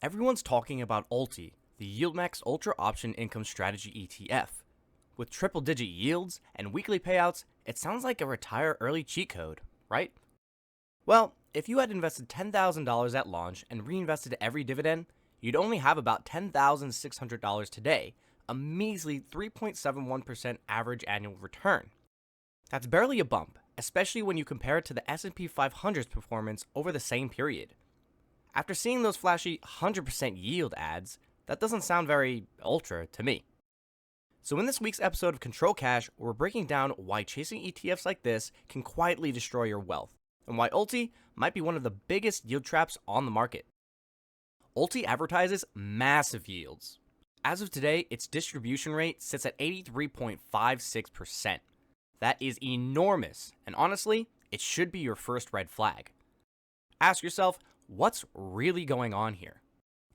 Everyone's talking about ULTY, the YieldMax Ultra Option Income Strategy ETF. With triple-digit yields and weekly payouts, it sounds like a retire early cheat code, right? Well, if you had invested $10,000 at launch and reinvested every dividend, you'd only have about $10,600 today, a measly 3.71% average annual return. That's barely a bump, especially when you compare it to the S&P 500's performance over the same period. After seeing those flashy 100% yield ads, that doesn't sound very ultra to me. So in this week's episode of Control Cash, we're breaking down why chasing ETFs like this can quietly destroy your wealth, and why ULTY might be one of the biggest yield traps on the market. ULTY advertises massive yields. As of today, its distribution rate sits at 83.56%. That is enormous, and honestly, it should be your first red flag. Ask yourself, what's really going on here?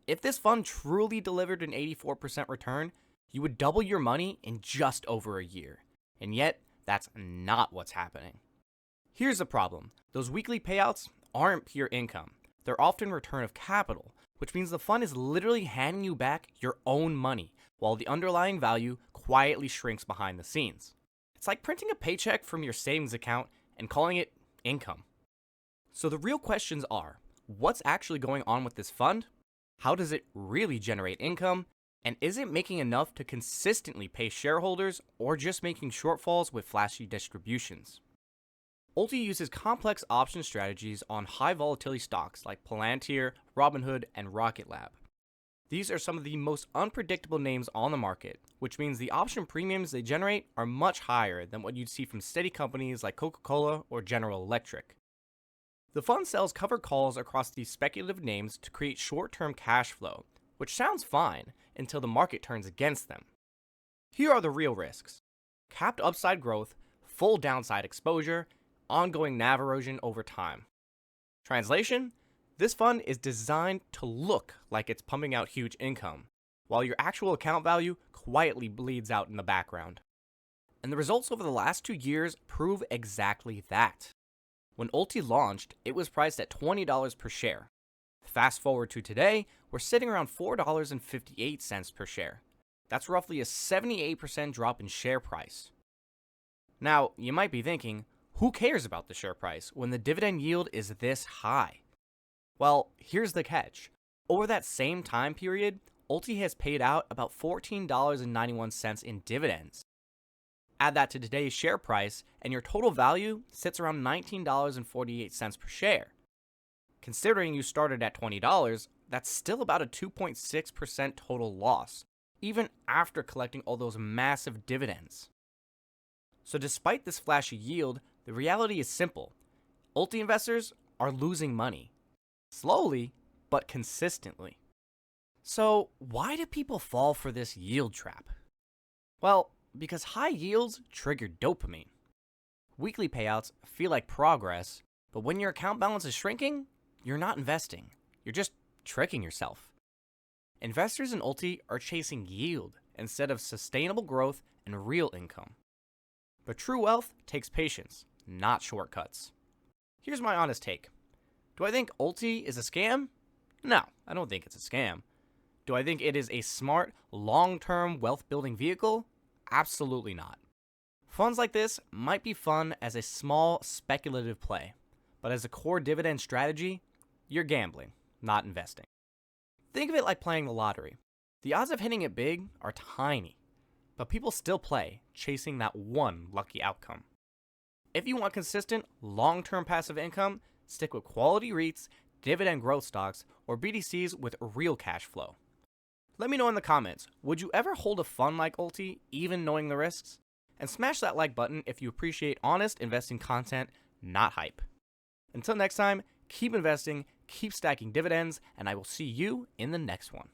If this fund truly delivered an 84% return, you would double your money in just over a year. And yet, that's not what's happening. Here's the problem. Those weekly payouts aren't pure income. They're often return of capital, which means the fund is literally handing you back your own money, while the underlying value quietly shrinks behind the scenes. It's like printing a paycheck from your savings account and calling it income. So the real questions are, what's actually going on with this fund? How does it really generate income? And is it making enough to consistently pay shareholders or just making shortfalls with flashy distributions? ULTY uses complex option strategies on high volatility stocks like Palantir, Robinhood, and Rocket Lab. These are some of the most unpredictable names on the market, which means the option premiums they generate are much higher than what you'd see from steady companies like Coca-Cola or General Electric. The fund sells covered calls across these speculative names to create short-term cash flow, which sounds fine until the market turns against them. Here are the real risks: capped upside growth, full downside exposure, ongoing NAV erosion over time. Translation: this fund is designed to look like it's pumping out huge income, while your actual account value quietly bleeds out in the background. And the results over the last 2 years prove exactly that. When ULTY launched, it was priced at $20 per share. Fast forward to today, we're sitting around $4.58 per share. That's roughly a 78% drop in share price. Now, you might be thinking, who cares about the share price when the dividend yield is this high? Well, here's the catch. Over that same time period, ULTY has paid out about $14.91 in dividends. Add that to today's share price, and your total value sits around $19.48 per share. Considering you started at $20, that's still about a 2.6% total loss, even after collecting all those massive dividends. So despite this flashy yield, the reality is simple. ULTY investors are losing money. Slowly, but consistently. So why do people fall for this yield trap? Well, because high yields trigger dopamine. Weekly payouts feel like progress, but when your account balance is shrinking, you're not investing. You're just tricking yourself. Investors in ULTY are chasing yield instead of sustainable growth and real income. But true wealth takes patience, not shortcuts. Here's my honest take. Do I think ULTY is a scam? No, I don't think it's a scam. Do I think it is a smart, long-term wealth-building vehicle? Absolutely not. Funds like this might be fun as a small, speculative play, but as a core dividend strategy, you're gambling, not investing. Think of it like playing the lottery. The odds of hitting it big are tiny, but people still play, chasing that one lucky outcome. If you want consistent, long-term passive income, stick with quality REITs, dividend growth stocks, or BTCs with real cash flow. Let me know in the comments, would you ever hold a fund like ULTY, even knowing the risks? And smash that like button if you appreciate honest investing content, not hype. Until next time, keep investing, keep stacking dividends, and I will see you in the next one.